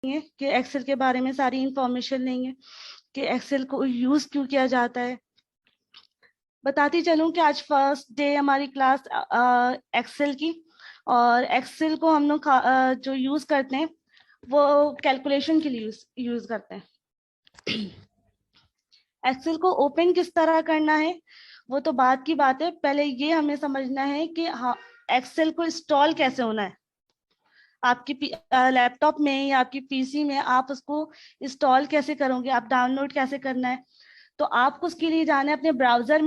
कि एक्सेल के बारे में सारी इंफॉर्मेशन लेंगे कि एक्सेल को यूज क्यों किया जाता है। बताती चलूं कि आज फर्स्ट डे हमारी क्लास एक्सेल की, और एक्सेल को हम लोग जो यूज करते हैं वो कैलकुलेशन के लिए यूज करते हैं। एक्सेल को ओपन किस तरह करना है वो तो बात की बात है, पहले ये हमें समझना है कि हाँ एक्सेल को इंस्टॉल कैसे होना है। आपकी लैपटॉप में या आपकी पीसी में आप उसको इंस्टॉल कैसे करोगे, आप डाउनलोड कैसे करना है। तो आपको उसके लिए जाना है अपने ब्राउजर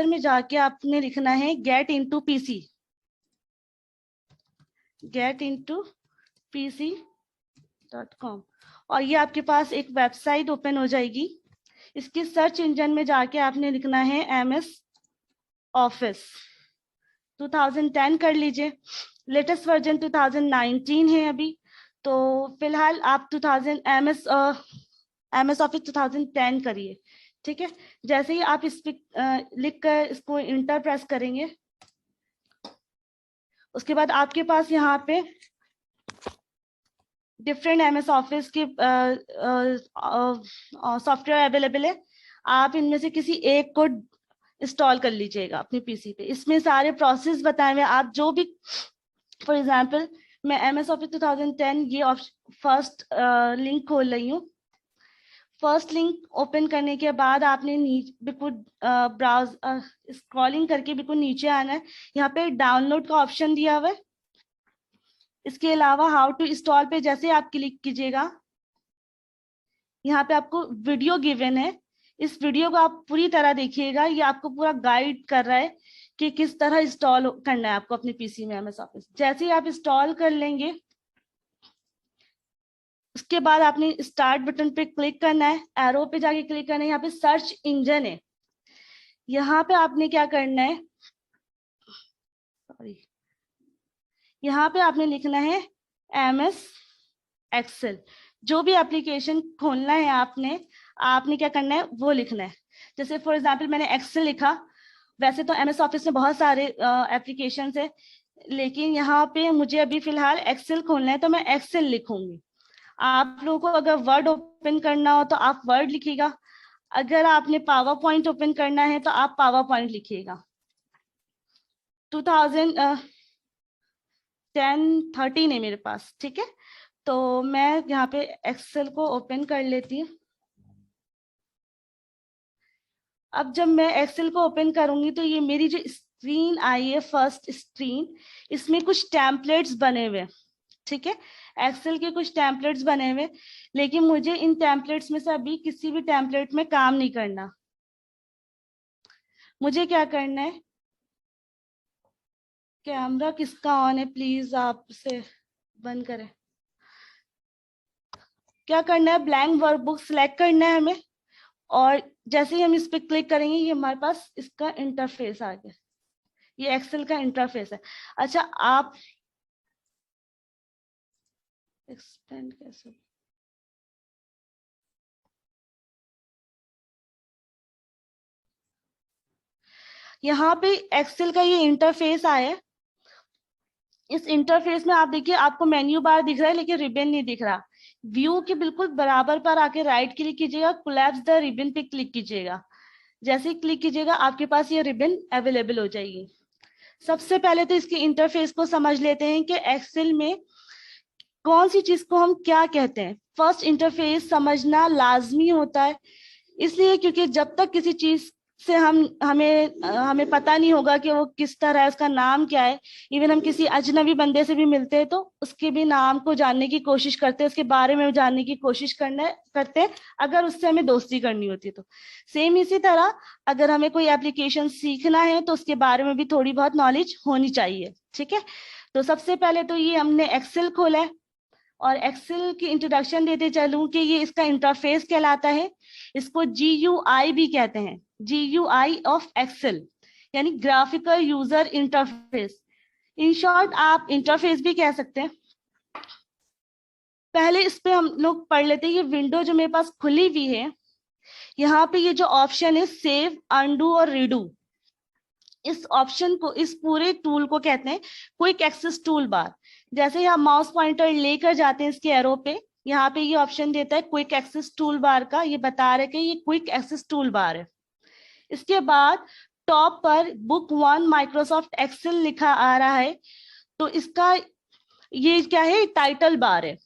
में जाके आपने लिखना है getintoPC.com, और ये आपके पास एक वेबसाइट ओपन हो जाएगी। इसके सर्च इंजन में जाके आपने लिखना है MS ऑफिस 2010 कर लीजिए। लेटेस्ट वर्जन 2019 है अभी, तो फिलहाल आप MS ऑफिस 2010 करिए। ठीक है, जैसे ही आप इस पे लिख कर इसको इंटर प्रेस करेंगे, उसके बाद आपके पास यहाँ पे डिफरेंट MS ऑफिस के सॉफ्टवेयर अवेलेबल है। आप इनमें से किसी एक को इंस्टॉल कर लीजिएगा अपनी पीसी पे। इसमें सारे प्रोसेस बताए हुए, आप जो भी, फॉर एग्जांपल मैं MS ऑफिस 2010 ये फर्स्ट लिंक खोल रही हूँ। फर्स्ट लिंक ओपन करने के बाद आपने बिल्कुल ब्राउज स्क्रॉलिंग करके बिल्कुल नीचे आना है। यहाँ पे डाउनलोड का ऑप्शन दिया हुआ है। इसके अलावा हाउ टू इंस्टॉल पे जैसे आप क्लिक कीजिएगा, यहाँ पे आपको वीडियो गिवन है। इस वीडियो को आप पूरी तरह देखिएगा, ये आपको पूरा गाइड कर रहा है कि किस तरह इंस्टॉल करना है आपको अपने पीसी में MS ऑफिस। जैसे ही आप इंस्टॉल कर लेंगे, उसके बाद आपने स्टार्ट बटन पे क्लिक करना है, एरो पे जाके क्लिक करना है। यहाँ पे सर्च इंजन है, यहाँ पे आपने क्या करना है, सॉरी, यहाँ पे आपने लिखना है MS एक्सेल। जो भी एप्लीकेशन खोलना है आपने क्या करना है वो लिखना है। जैसे फॉर एग्जांपल मैंने एक्सेल लिखा, वैसे तो MS ऑफिस में बहुत सारे एप्लीकेशन है, लेकिन यहाँ पे मुझे अभी फिलहाल एक्सेल खोलना है तो मैं एक्सेल लिखूंगी। आप लोगों को अगर वर्ड ओपन करना हो तो आप वर्ड लिखिएगा, अगर आपने पावर पॉइंट ओपन करना है तो आप पावर पॉइंट लिखिएगा। 2013 है मेरे पास, ठीक है। तो मैं यहाँ पे एक्सेल को ओपन कर लेती हूँ। अब जब मैं एक्सेल को ओपन करूंगी तो ये मेरी जो स्क्रीन आई है, फर्स्ट स्क्रीन, इसमें कुछ टेम्पलेट्स बने हुए, ठीक है। एक्सेल के कुछ टेम्पलेट्स बने हुए, लेकिन मुझे इन टेम्पलेट्स में से अभी किसी भी टेम्पलेट में काम नहीं करना। मुझे क्या करना है, कैमरा किसका ऑन है प्लीज आप से बंद करें। क्या करना है, ब्लैंक वर्कबुक सिलेक्ट करना है हमें, और जैसे ही हम इस पे क्लिक करेंगे ये हमारे पास इसका इंटरफेस आ गया। ये एक्सेल का इंटरफेस है। अच्छा, आप एक्सपेंड कैसे, यहाँ पे एक्सेल का ये इंटरफेस आया। इस इंटरफेस में आप देखिए, आपको मेन्यू बार दिख रहा है लेकिन रिबन नहीं दिख रहा। व्यू के बिल्कुल बराबर पर आके राइट क्लिक कीजिएगा, कोलैप्स द रिबन पे क्लिक कीजिएगा। जैसे ही क्लिक कीजिएगा आपके पास ये रिबन अवेलेबल हो जाएगी। सबसे पहले तो इसके इंटरफेस को समझ लेते हैं कि एक्सेल में कौन सी चीज को हम क्या कहते हैं। फर्स्ट इंटरफेस समझना लाजमी होता है, इसलिए क्योंकि जब तक किसी चीज से हमें पता नहीं होगा कि वो किस तरह है, उसका नाम क्या है। इवन हम किसी अजनबी बंदे से भी मिलते हैं तो उसके भी नाम को जानने की कोशिश करते हैं, उसके बारे में जानने की कोशिश करते हैं, अगर उससे हमें दोस्ती करनी होती है तो। सेम इसी तरह अगर हमें कोई एप्लीकेशन सीखना है तो उसके बारे में भी थोड़ी बहुत नॉलेज होनी चाहिए, ठीक है। तो सबसे पहले तो ये हमने एक्सेल खोला है, और एक्सेल की इंट्रोडक्शन देते चलूं कि ये इसका इंटरफेस कहलाता है। इसको GUI भी कहते हैं, GUI ऑफ एक्सेल, यानी graphical user interface. In short आप इंटरफेस भी कह सकते हैं। पहले इस पे हम लोग पढ़ लेते हैं। ये विंडो जो मेरे पास खुली हुई है, यहाँ पे ये जो ऑप्शन है सेव, अनडू और रीडू, इस ऑप्शन को, इस पूरे टूल को कहते हैं क्विक एक्सेस टूल बार। जैसे ही आप माउस पॉइंटर लेकर जाते हैं इसके एरो पे, यहाँ पे ये ऑप्शन देता है क्विक एक्सेस टूल बार का, ये बता रहे कि ये क्विक एक्सेस टूल बार है। इसके बाद टॉप पर बुक 1 माइक्रोसॉफ्ट एक्सेल लिखा आ रहा है, तो इसका ये क्या है, टाइटल बार है।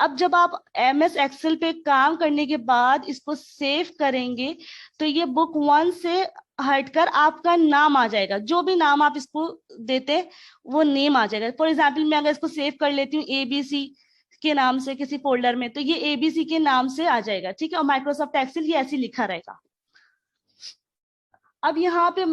अब जब आप MS एक्सेल पे काम करने के बाद इसको सेव करेंगे तो ये बुक 1 से हटकर आपका नाम आ जाएगा, जो भी नाम आप इसको देते वो नेम आ जाएगा। फॉर एग्जाम्पल मैं अगर इसको सेव कर लेती हूँ ABC के नाम से किसी फोल्डर में, तो ये ABC के नाम से आ जाएगा, ठीक है। और माइक्रोसॉफ्ट एक्सेल ये ऐसे लिखा रहेगा। अब यहाँ पे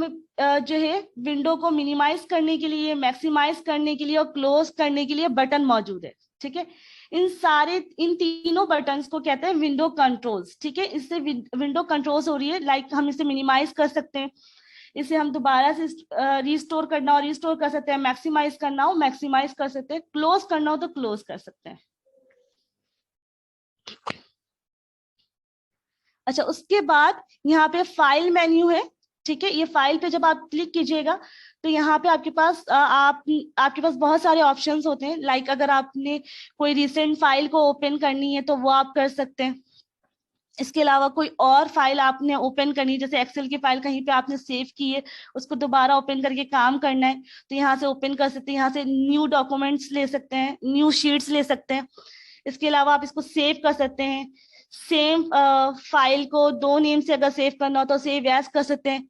जो है विंडो को मिनिमाइज करने के लिए, मैक्सिमाइज करने के लिए और क्लोज करने के लिए बटन मौजूद है, ठीक है। इन तीनों बटन्स को कहते हैं विंडो कंट्रोल्स, ठीक है। इससे विंडो कंट्रोल्स हो रही है, लाइक हम इसे मिनिमाइज कर सकते हैं, इसे हम दोबारा से रिस्टोर करना हो रिस्टोर कर सकते हैं, मैक्सिमाइज करना हो मैक्सिमाइज कर सकते हैं, क्लोज करना हो तो क्लोज कर सकते हैं। अच्छा, उसके बाद यहाँ पे फाइल मेन्यू है, ठीक है। ये फाइल पे जब आप क्लिक कीजिएगा तो यहाँ पे आपके पास आपके पास बहुत सारे ऑप्शंस होते हैं। लाइक अगर आपने कोई रिसेंट फाइल को ओपन करनी है तो वो आप कर सकते हैं। इसके अलावा कोई और फाइल आपने ओपन करनी है, जैसे एक्सेल की फाइल कहीं पे आपने सेव की है, उसको दोबारा ओपन करके काम करना है तो यहाँ से ओपन कर सकते हैं। यहाँ से न्यू डॉक्यूमेंट्स ले सकते हैं, न्यू शीट्स ले सकते हैं। इसके अलावा आप इसको सेव कर सकते हैं। सेम फाइल को 2 नेम से अगर सेव करना हो तो सेव एज कर सकते हैं।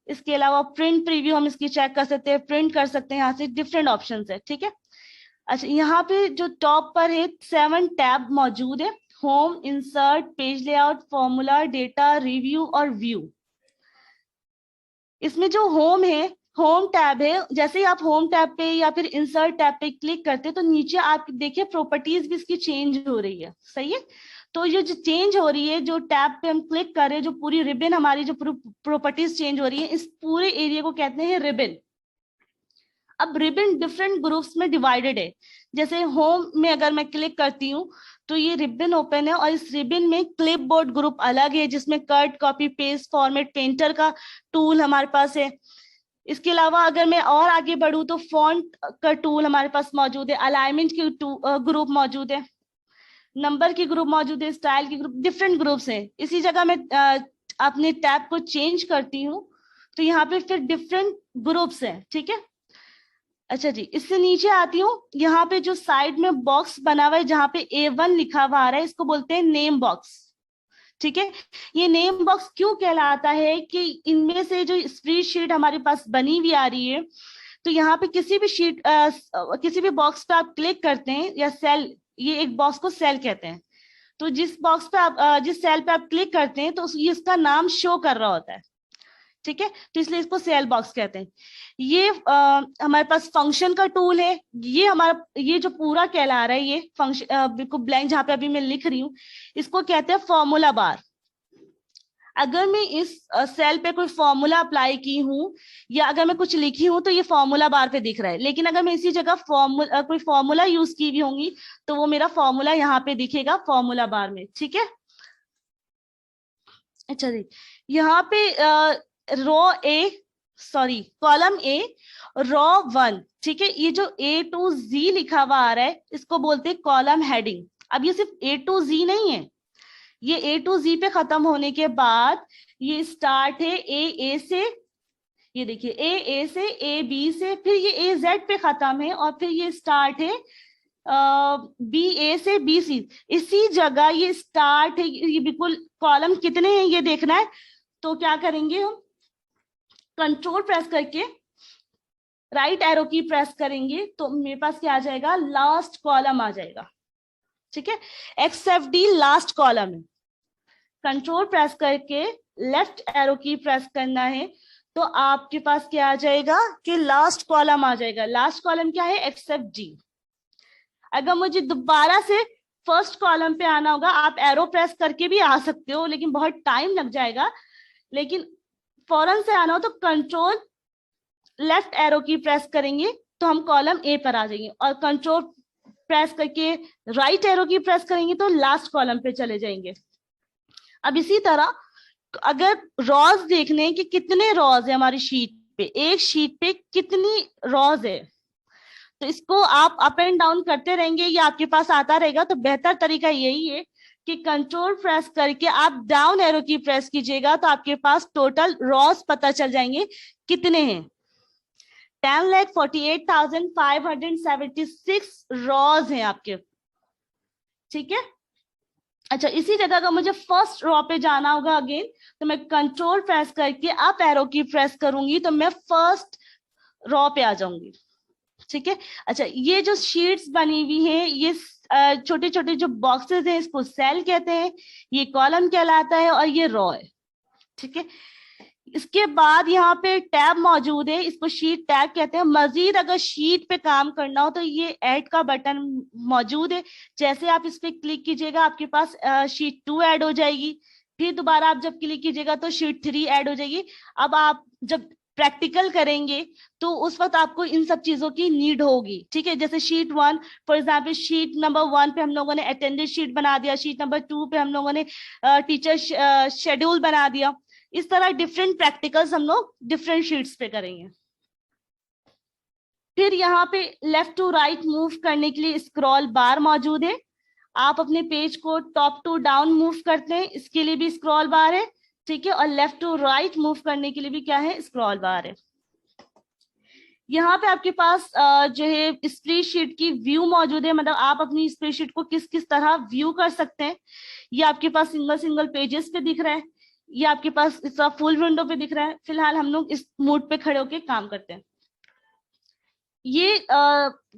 इसके अलावा प्रिंट प्रीव्यू हम इसकी चेक कर सकते हैं, प्रिंट कर सकते हैं। यहाँ से डिफरेंट ऑप्शंस है, ठीक है। अच्छा, यहाँ पे जो टॉप पर है 7 टैब मौजूद है, home, insert, page layout, formula, data, review और व्यू। इसमें जो होम है, होम टैब है, जैसे ही आप होम टैब पे या फिर इंसर्ट टैब पे क्लिक करते हैं तो नीचे आप देखिए प्रॉपर्टीज भी इसकी चेंज हो रही है, सही है। तो ये जो चेंज हो रही है, जो टैब पे हम क्लिक कर रहे हैं, जो पूरी रिबन हमारी जो प्रॉपर्टीज चेंज हो रही है, इस पूरे एरिया को कहते हैं रिबन। अब रिबन डिफरेंट ग्रुप्स में डिवाइडेड है। जैसे होम में अगर मैं क्लिक करती हूँ तो ये रिबन ओपन है, और इस रिबन में क्लिपबोर्ड ग्रुप अलग है, जिसमें cut, copy, paste, format, painter का टूल हमारे पास है। इसके अलावा अगर मैं और आगे बढ़ूं तो फॉन्ट का टूल हमारे पास मौजूद है, अलाइनमेंट की ग्रुप मौजूद है, नंबर की ग्रुप मौजूद है, स्टाइल की ग्रुप, डिफरेंट ग्रुप्स हैं। इसी जगह मैं अपने टैब को चेंज करती हूँ तो यहाँ पे फिर डिफरेंट ग्रुप्स हैं, ठीक है। अच्छा जी, इससे नीचे आती हूँ, यहाँ पे जो साइड में बॉक्स बना हुआ है जहाँ पे A1 लिखा हुआ आ रहा है, इसको बोलते हैं नेम बॉक्स, ठीक है। ये नेम बॉक्स क्यों कहलाता है कि इनमें से जो स्प्रेडशीट हमारे पास बनी हुई आ रही है, तो यहाँ पे किसी भी शीट किसी भी बॉक्स पे आप क्लिक करते हैं या सेल, ये एक बॉक्स को सेल कहते हैं, तो जिस बॉक्स पे आप जिस सेल पे आप क्लिक करते हैं तो ये इसका नाम शो कर रहा होता है, ठीक है। तो इसलिए इसको सेल बॉक्स कहते हैं। ये हमारे पास फंक्शन का टूल है। ये हमारा ये जो पूरा कहला रहा है, ये फंक्शन बिल्कुल ब्लैंक जहां पे अभी मैं लिख रही हूँ, इसको कहते हैं फॉर्मूला बार। अगर मैं इस सेल पे कोई फॉर्मूला अप्लाई की हूँ या अगर मैं कुछ लिखी हूँ तो ये फॉर्मूला बार पे दिख रहा है, लेकिन अगर मैं इसी जगह कोई फॉर्मूला यूज की हुई होंगी तो वो मेरा फॉर्मूला यहाँ पे दिखेगा फॉर्मूला बार में, ठीक है। अच्छा जी, यहाँ पे कॉलम ए रॉ 1, ठीक है। ये जो A to Z लिखा हुआ आ रहा है इसको बोलते हैं कॉलम हेडिंग। अब ये सिर्फ A to Z नहीं है, ये A to Z पे खत्म होने के बाद ये स्टार्ट है A से, ये देखिए A से, B से, फिर ये AZ पे खत्म है, और फिर ये स्टार्ट है BA से BC। इसी जगह ये स्टार्ट है, ये बिल्कुल कॉलम कितने हैं ये देखना है तो क्या करेंगे हम, कंट्रोल प्रेस करके राइट एरो की प्रेस करेंगे तो मेरे पास क्या आ जाएगा, लास्ट कॉलम आ जाएगा, ठीक है। XFD लास्ट कॉलम है। कंट्रोल प्रेस करके लेफ्ट एरो की प्रेस करना है तो आपके पास क्या आ जाएगा कि लास्ट कॉलम आ जाएगा। लास्ट कॉलम क्या है, XFD। अगर मुझे दोबारा से फर्स्ट कॉलम पे आना होगा, आप एरो प्रेस करके भी आ सकते हो, लेकिन बहुत टाइम लग जाएगा। लेकिन फौरन से आना हो तो कंट्रोल लेफ्ट एरो की प्रेस करेंगे तो हम कॉलम A पर आ जाएंगे, और कंट्रोल प्रेस करके राइट एरो की प्रेस करेंगे तो लास्ट कॉलम पे चले जाएंगे। अब इसी तरह अगर रॉज देखने कि कितने रॉज है हमारी शीट पे, एक शीट पे कितनी रॉज है, तो तो इसको आप अप एंड डाउन करते रहेंगे, ये आपके पास आता रहेगा। तो बेहतर तरीका यही है कि कंट्रोल प्रेस करके आप डाउन एरो की प्रेस कीजिएगा, तो आपके पास टोटल रॉस पता चल जाएंगे कितने हैं। 10,48,576 रॉज हैं आपके, ठीक है। अच्छा, इसी जगह का मुझे फर्स्ट रॉ पे जाना होगा अगेन, तो मैं कंट्रोल प्रेस करके अप एरो की प्रेस करूंगी तो मैं फर्स्ट रॉ पे आ जाऊंगी, ठीक है। अच्छा, ये जो शीट्स बनी हुई हैं, ये छोटे छोटे जो बॉक्सेस हैं, इसको सेल कहते हैं, ये कॉलम कहलाता है और ये रॉ है, ठीक है। इसके बाद यहाँ पे टैब मौजूद है, इसको शीट टैब कहते हैं। मजीद अगर शीट पे काम करना हो तो ये ऐड का बटन मौजूद है, जैसे आप इस पे क्लिक कीजिएगा आपके पास शीट 2 ऐड हो जाएगी, फिर दोबारा आप जब क्लिक कीजिएगा तो शीट 3 ऐड हो जाएगी। अब आप जब प्रैक्टिकल करेंगे तो उस वक्त आपको इन सब चीजों की नीड होगी, ठीक है। जैसे sheet 1 for example, sheet number 1 पे हम लोगों ने अटेंडेंस शीट बना दिया, शीट नंबर 2 पे हम लोगों ने टीचर शेड्यूल बना दिया। इस तरह डिफरेंट प्रैक्टिकल्स हम लोग डिफरेंट शीट्स पे करेंगे। फिर यहाँ पे लेफ्ट टू राइट मूव करने के लिए स्क्रॉल बार मौजूद है। आप अपने पेज को टॉप टू डाउन मूव करते हैं, इसके लिए भी स्क्रॉल बार है, ठीक है। और लेफ्ट टू राइट मूव करने के लिए भी क्या है, स्क्रॉल बार है। यहाँ पे आपके पास जो है स्प्रेडशीट की व्यू मौजूद है, मतलब आप अपनी स्प्रेडशीट को किस किस तरह व्यू कर सकते हैं। ये आपके पास सिंगल सिंगल पेजेस पे दिख रहा है, ये आपके पास इस तरह फुल विंडो पे दिख रहा है। फिलहाल हम लोग इस मोड पे खड़े होकर काम करते हैं। ये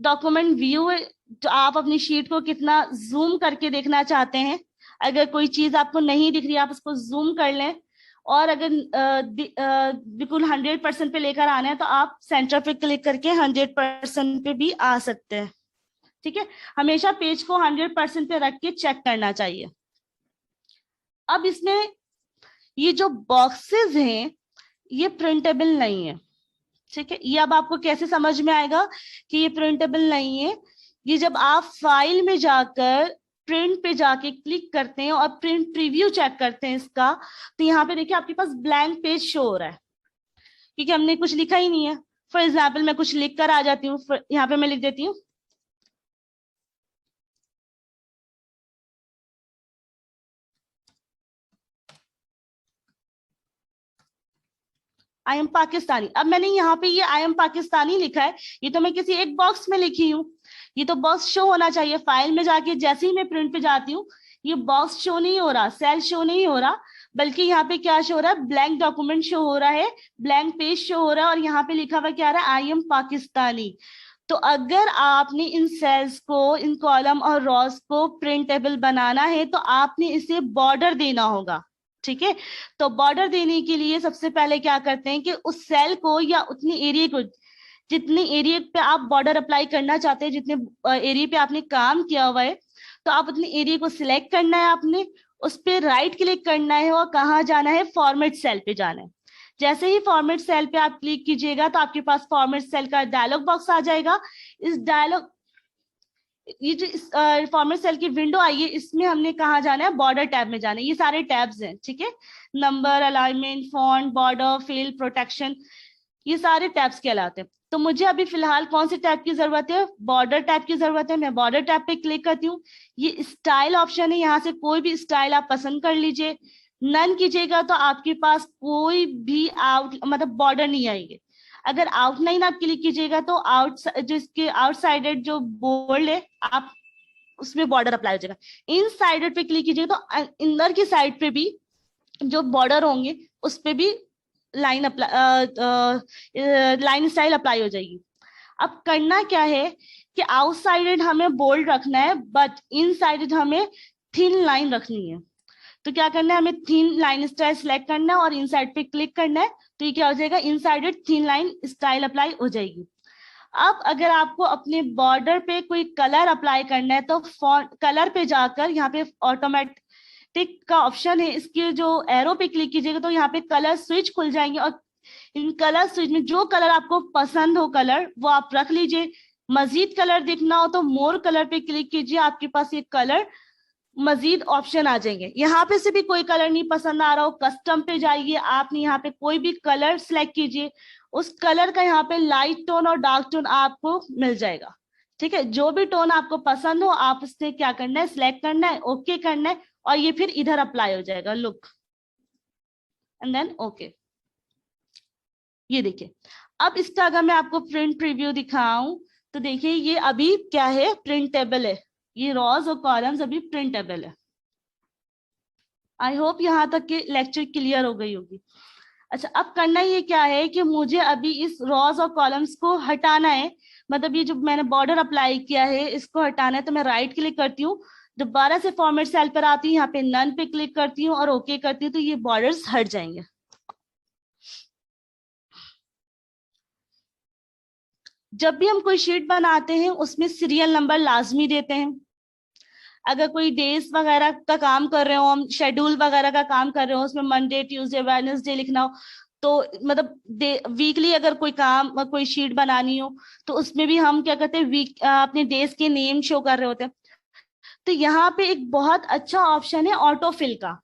डॉक्यूमेंट व्यू है, तो आप अपनी शीट को कितना जूम करके देखना चाहते हैं। अगर कोई चीज आपको नहीं दिख रही, आप उसको जूम कर लें, और अगर बिल्कुल 100% पे लेकर आना है तो आप सेंटर पे क्लिक करके 100% पे भी आ सकते हैं, ठीक है। हमेशा पेज को 100% पे रख के चेक करना चाहिए। अब इसमें ये जो बॉक्सेस हैं ये प्रिंटेबल नहीं है, ठीक है। ये अब आपको कैसे समझ में आएगा कि ये प्रिंटेबल नहीं है। ये जब आप फाइल में जाकर प्रिंट पे जाके क्लिक करते हैं और प्रिंट प्रीव्यू चेक करते हैं इसका, तो यहाँ पे देखिए आपके पास ब्लैंक पेज शो हो रहा है, क्योंकि हमने कुछ लिखा ही नहीं है। फॉर एग्जाम्पल मैं कुछ लिख कर आ जाती हूँ, यहाँ पे मैं लिख देती हूँ आई एम पाकिस्तानी। अब मैंने यहाँ पे ये आई एम पाकिस्तानी लिखा है, ये तो मैं किसी एक बॉक्स में लिखी हूँ, ये तो बॉक्स शो होना चाहिए। फाइल में जाके जैसे ही मैं प्रिंट पे जाती हूँ ये बॉक्स शो नहीं हो रहा, सेल शो नहीं हो रहा, बल्कि यहाँ पे क्या शो हो रहा है, ब्लैंक डॉक्यूमेंट शो हो रहा है, ब्लैंक पेज शो हो रहा है, और यहाँ पे लिखा हुआ क्या आ रहा है, आई एम पाकिस्तानी। तो अगर आपने इन सेल्स को, इन कॉलम और रॉस को प्रिंटेबल बनाना है तो आपने इसे बॉर्डर देना होगा, ठीक है। तो बॉर्डर देने के लिए सबसे पहले क्या करते हैं कि उस सेल को या उतनी एरिया को, जितने एरिया पे आप बॉर्डर अप्लाई करना चाहते हैं, जितने एरिया पे आपने काम किया हुआ है, तो आप अपने एरिया को सिलेक्ट करना है, आपने उस पर राइट क्लिक करना है और कहाँ जाना है, फॉर्मेट सेल पे जाना है। जैसे ही फॉर्मेट सेल पे आप क्लिक कीजिएगा तो आपके पास फॉर्मेट सेल का डायलॉग बॉक्स आ जाएगा। इस डायलॉग, ये जो फॉर्मेट सेल की विंडो आई है, इसमें हमने कहाँ जाना है, बॉर्डर टैब में जाना है। ये सारे टैब्स हैं, ठीक है। Number, alignment, font, border, field, protection, ये सारे टैब्स कहलाते हैं। तो मुझे अभी फिलहाल कौन से टैब की जरूरत है, बॉर्डर टैब की जरूरत है। मैं बॉर्डर टैब पे क्लिक करती हूँ। ये स्टाइल ऑप्शन है, यहाँ से कोई भी स्टाइल आप पसंद कर लीजिए। नन कीजिएगा तो आपके पास कोई भी मतलब बॉर्डर नहीं आएंगे। अगर आउटलाइन आप क्लिक कीजिएगा तो जो इसके आउटसाइडेड जो बोल्ड है, आप उसमें बॉर्डर अप्लाई हो जाएगा। इन साइडेड पे क्लिक कीजिएगा तो अंदर की साइड पे भी जो बॉर्डर होंगे उस पे भी लाइन स्टाइल अप्लाई हो जाएगी। अब करना क्या है कि आउटसाइडेड हमें बोल्ड रखना है, बट इनसाइडेड हमें थिन लाइन रखनी है। तो क्या करना है, हमें थिन लाइन स्टाइल सिलेक्ट करना है और इनसाइड पे क्लिक करना है, तो ये क्या हो जाएगा, इनसाइडेड थिन लाइन स्टाइल अप्लाई हो जाएगी। अब अगर आपको अपने बॉर्डर पे कोई कलर अप्लाई करना है तो कलर पे जाकर यहाँ पे ऑटोमेटिक का ऑप्शन है, इसके जो एरो पे क्लिक कीजिएगा तो यहाँ पे कलर स्विच खुल जाएंगे, और इन कलर स्विच में जो कलर आपको पसंद हो कलर वो आप रख लीजिए। मजीद कलर देखना हो तो मोर कलर पे क्लिक कीजिए, आपके पास ये कलर मजीद ऑप्शन आ जाएंगे। यहाँ पे से भी कोई कलर नहीं पसंद आ रहा हो, कस्टम पे जाइए, आपने यहाँ पे कोई भी कलर सिलेक्ट कीजिए, उस कलर का यहाँ पे लाइट टोन और डार्क टोन आपको मिल जाएगा। ठीक है, जो भी टोन आपको पसंद हो आप उससे क्या करना है, सिलेक्ट करना है, ओके करना है, और ये फिर इधर अप्लाई हो जाएगा, लुक एंड देन ओके। ये देखिए, अब इसका अगर मैं आपको प्रिंट प्रीव्यू दिखाऊं तो देखिए ये अभी क्या है, प्रिंटेबल है, ये रॉज और कॉलम्स अभी प्रिंटेबल है। आई होप यहाँ तक के लेक्चर क्लियर हो गई होगी। अच्छा, अब करना ये क्या है कि मुझे अभी इस रॉज और कॉलम्स को हटाना है, मतलब ये जो मैंने बॉर्डर अप्लाई किया है इसको हटाना है। तो मैं राइट क्लिक करती हूँ, दोबारा से फॉर्मेट सेल पर आती हूँ, यहाँ पे नन पे क्लिक करती हूँ और ओके करती हूँ, तो ये बॉर्डर्स हट जाएंगे। जब भी हम कोई शीट बनाते हैं उसमें सीरियल नंबर लाजमी देते हैं। अगर कोई डेज वगैरह का काम कर रहे हो, हम शेड्यूल वगैरह का काम कर रहे हो, उसमें मंडे ट्यूसडे वेडनेसडे लिखना हो, तो मतलब वीकली अगर कोई काम कोई शीट बनानी हो तो उसमें भी हम क्या करते हैं, वीक अपने डेज के नेम शो कर रहे होते हैं। तो यहाँ पे एक बहुत अच्छा ऑप्शन है ऑटो फिल का।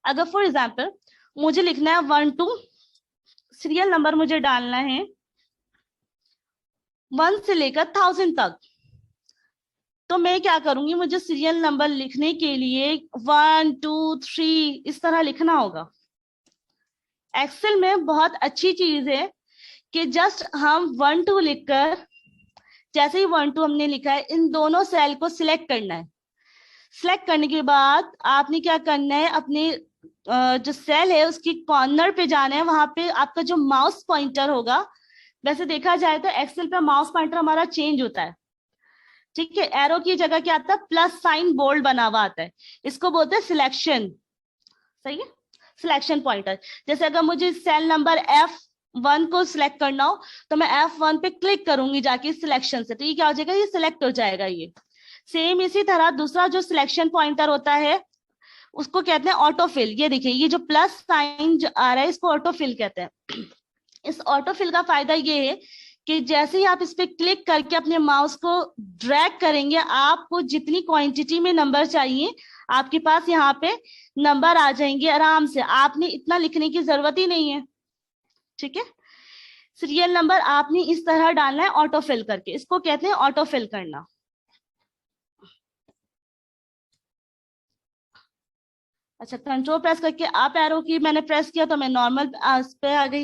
अगर फॉर एग्जाम्पल मुझे लिखना है 1 to, सीरियल नंबर मुझे डालना है 1 से लेकर 1000 तक, तो मैं क्या करूंगी, मुझे सीरियल नंबर लिखने के लिए 1 2 3 इस तरह लिखना होगा। एक्सेल में बहुत अच्छी चीज है कि जस्ट हम 1 2 लिखकर, जैसे ही 1 2 हमने लिखा है, इन दोनों सेल को सिलेक्ट करना है। सिलेक्ट करने के बाद आपने क्या करना है, अपने जो सेल है उसकी कॉर्नर पे जाना है, वहां पे आपका जो माउस पॉइंटर होगा, वैसे देखा जाए तो एक्सेल पे माउस पॉइंटर हमारा चेंज होता है। ठीक है, एरो की जगह क्या आता है, प्लस साइन बोल्ड बना हुआ आता है, इसको बोलते हैं सिलेक्शन। सही है, सिलेक्शन पॉइंटर। जैसे अगर मुझे सेल नंबर F1 को सिलेक्ट करना हो तो मैं F1 पे क्लिक करूंगी जाके सिलेक्शन से, तो ये क्या हो जाएगा, ये सिलेक्ट हो जाएगा। ये सेम इसी तरह दूसरा जो सिलेक्शन पॉइंटर होता है उसको कहते हैं ऑटोफिल। ये देखिए, ये जो प्लस साइन आ रहा है इसको ऑटोफिल कहते हैं। इस ऑटोफिल का फायदा ये है कि जैसे ही आप इस पे क्लिक करके अपने माउस को ड्रैग करेंगे, आपको जितनी क्वांटिटी में नंबर चाहिए आपके पास यहाँ पे नंबर आ जाएंगे आराम से, आपने इतना लिखने की जरूरत ही नहीं है। ठीक है, सीरियल नंबर आपने इस तरह डालना है ऑटोफिल करके, इसको कहते हैं ऑटोफिल करना। अच्छा, कंट्रोल प्रेस करके अप एरो की मैंने प्रेस किया तो मैं नॉर्मल पे आ गई।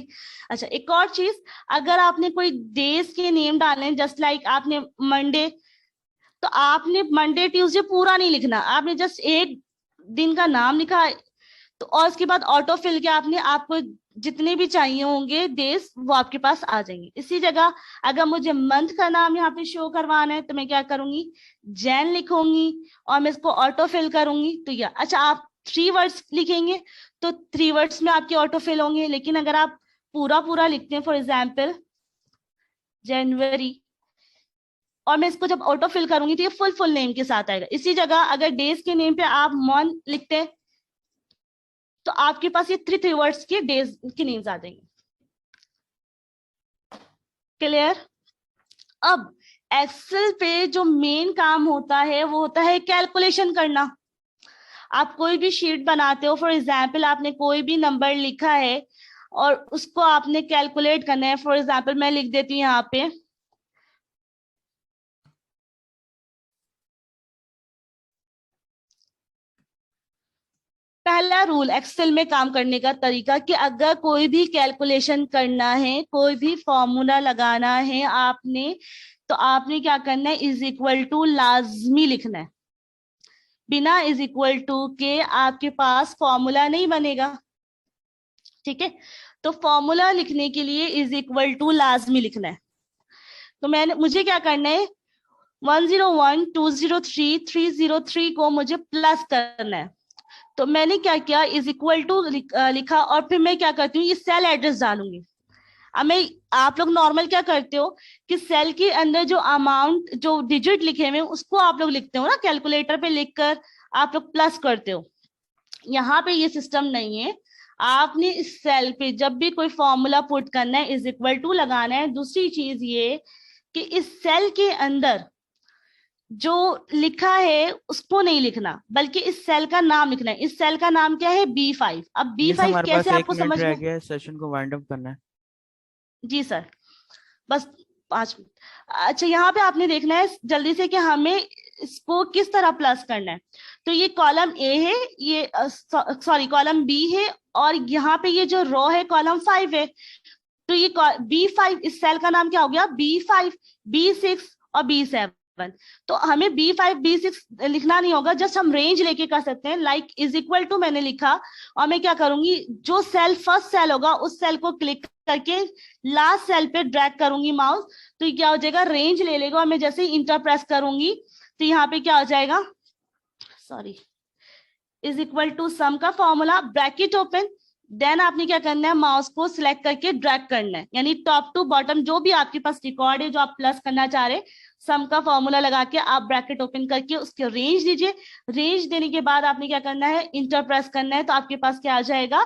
अच्छा, एक और चीज, अगर आपने कोई डेज के नेम डालने, जस्ट लाइक आपने मंडे, तो आपने मंडे ट्यूसडे पूरा नहीं लिखना, आपने जस्ट एक दिन का नाम लिखा, तो और उसके बाद ऑटो फिल के आपने आपको जितने भी चाहिए होंगे डेज वो आपके पास आ जाएंगे। इसी जगह अगर मुझे मंथ का नाम यहाँ पे शो करवाना है तो मैं क्या करूंगी, जैन लिखूंगी और मैं इसको ऑटो फिल करूंगी। तो या अच्छा, आप 3 वर्ड्स लिखेंगे तो 3 वर्ड्स में आपके ऑटो फिल होंगे, लेकिन अगर आप पूरा पूरा लिखते हैं, फॉर एग्जाम्पल जनवरी, और मैं इसको जब ऑटो फिल करूंगी तो ये फुल नेम के साथ आएगा। इसी जगह अगर डेज के नेम पे आप मंथ लिखते हैं तो आपके पास ये 3 वर्ड्स के डेज के नेम्स आ जाएंगे। क्लियर? अब एक्सेल पे जो मेन काम होता है वो होता है कैलकुलेशन करना। आप कोई भी शीट बनाते हो, फॉर एग्जाम्पल आपने कोई भी नंबर लिखा है और उसको आपने कैलकुलेट करना है। फॉर एग्जाम्पल मैं लिख देती हूँ यहाँ पे पहला रूल एक्सेल में काम करने का तरीका, कि अगर कोई भी कैलकुलेशन करना है, कोई भी फॉर्मूला लगाना है आपने, तो आपने क्या करना है, इज इक्वल टू लाजमी लिखना है। बिना इज इक्वल टू के आपके पास फॉर्मूला नहीं बनेगा। ठीक है, तो फॉर्मूला लिखने के लिए इज इक्वल टू लाजमी लिखना है। तो मुझे क्या करना है, 101 203 303 को मुझे प्लस करना है। तो मैंने क्या किया, इज इक्वल टू लिखा और फिर मैं क्या करती हूँ, ये सेल एड्रेस डालूंगी। अब मैं, आप लोग नॉर्मल क्या करते हो कि सेल के अंदर जो अमाउंट, जो डिजिट लिखे हुए उसको आप लोग लिखते हो ना, कैलकुलेटर पे लिखकर आप लोग प्लस करते हो। यहाँ पे ये सिस्टम नहीं है। आपने इस सेल पे जब भी कोई फॉर्मूला पुट करना है इज इक्वल टू लगाना है। दूसरी चीज ये कि इस सेल के अंदर जो लिखा है उसको नहीं लिखना, बल्कि इस सेल का नाम लिखना है। इस सेल का नाम क्या है? B5। अब मिस B5 हमारे पास कैसे एक आपको मिनट समझ रह में? गया है, सेशन को वाइंड अप करना है। जी सर, बस 5 मिनट। अच्छा, यहाँ पे आपने देखना है जल्दी से कि हमें इसको किस तरह प्लस करना है। तो ये कॉलम ए है, ये सॉरी कॉलम बी है, और यहाँ पे ये जो रो है कॉलम 5 है। तो ये B5, इस सेल का नाम क्या हो गया? B5, B6 और B7। तो हमें B5 B6 लिखना नहीं होगा, जस्ट हम रेंज लेके कर सकते हैं। लाइक इज इक्वल टू मैंने लिखा, और मैं क्या करूंगी, जो सेल फर्स्ट सेल होगा उस सेल को क्लिक करके लास्ट सेल पे ड्रैग करूंगी माउस, तो ये क्या हो जाएगा, रेंज ले लेगा। और मैं जैसे ही इंटर प्रेस करूंगी तो यहाँ पे क्या हो जाएगा, sorry, is equal to some का फॉर्मूला, ब्रैकेट ओपन, देन आपने क्या करना है, माउस को सिलेक्ट करके ड्रैग करना है, यानी टॉप टू बॉटम जो भी आपके पास रिकॉर्ड है जो आप प्लस करना चाह रहे हैं, सम का फॉर्मूला लगा के आप ब्रैकेट ओपन करके उसके रेंज दीजिए। रेंज देने के बाद आपने क्या करना है, इंटर प्रेस करना है, तो आपके पास क्या आ जाएगा,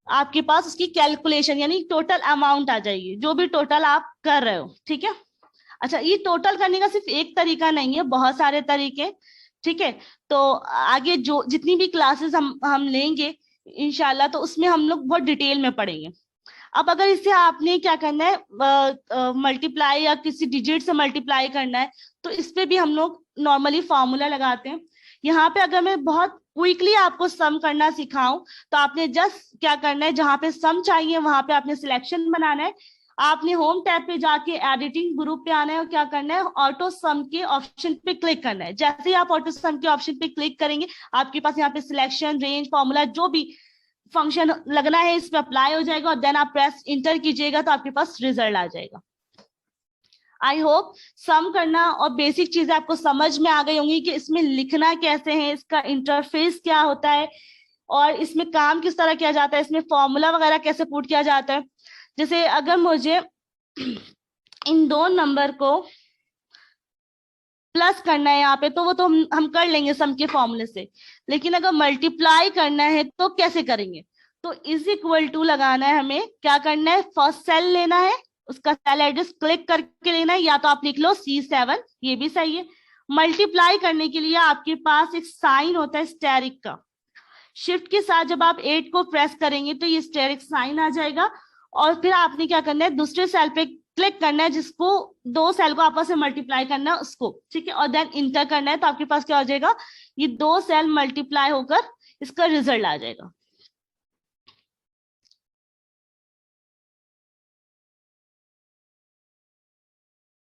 आपके पास उसकी कैलकुलेशन यानी टोटल अमाउंट आ जाएगी, जो भी टोटल आप कर रहे हो। ठीक है। अच्छा, ये टोटल करने का सिर्फ एक तरीका नहीं है, बहुत सारे तरीके। ठीक है। तो आगे जो जितनी भी क्लासेस हम लेंगे इंशाल्लाह, तो उसमें हम लोग बहुत डिटेल में पढ़ेंगे। अब अगर इससे आपने क्या करना है, मल्टीप्लाई या किसी डिजिट से मल्टीप्लाई करना है, तो इस पे भी हम लोग नॉर्मली फॉर्मूला लगाते हैं। यहाँ पे अगर मैं बहुत क्विकली आपको सम करना सिखाऊं, तो आपने जस्ट क्या करना है, जहां पे सम चाहिए वहां पे आपने सिलेक्शन बनाना है। आपने होम टैब पे जाके एडिटिंग ग्रुप पे आना है, और क्या करना है, ऑटो सम के ऑप्शन पे क्लिक करना है। जैसे ही आप ऑटो सम के ऑप्शन पे क्लिक करेंगे, आपके पास यहाँ पे सिलेक्शन, रेंज, फॉर्मूला जो भी फंक्शन लगना है इस पे अप्लाई हो जाएगा, और देन आप प्रेस इंटर कीजिएगा तो आपके पास रिजल्ट आ जाएगा। आई होप सम करना और बेसिक चीजें आपको समझ में आ गई होंगी कि इसमें लिखना कैसे है, इसका इंटरफेस क्या होता है, और इसमें काम किस तरह किया जाता है, इसमें फॉर्मूला वगैरह कैसे पुट किया जाता है। जैसे अगर मुझे इन दो नंबर को प्लस करना है यहाँ पे, तो वो तो हम कर लेंगे सम के फॉर्मूले से, लेकिन अगर मल्टीप्लाई करना है तो कैसे करेंगे। तो इज इक्वल टू लगाना है, हमें क्या करना है, फर्स्ट सेल लेना है, उसका सेल एड्रेस क्लिक करके लेना है, या तो आप लिख लो C7, ये भी सही है। मल्टीप्लाई करने के लिए आपके पास एक साइन होता है स्टेरिक का, शिफ्ट के साथ जब आप 8 को प्रेस करेंगे तो ये स्टेरिक साइन आ जाएगा, और फिर आपने क्या करना है, दूसरे सेल पे क्लिक करना है, जिसको दो सेल को आपस में मल्टीप्लाई करना है उसको। ठीक है। और देन इंटर करना है, तो आपके पास क्या हो जाएगा, ये दो सेल मल्टीप्लाई होकर इसका रिजल्ट आ जाएगा।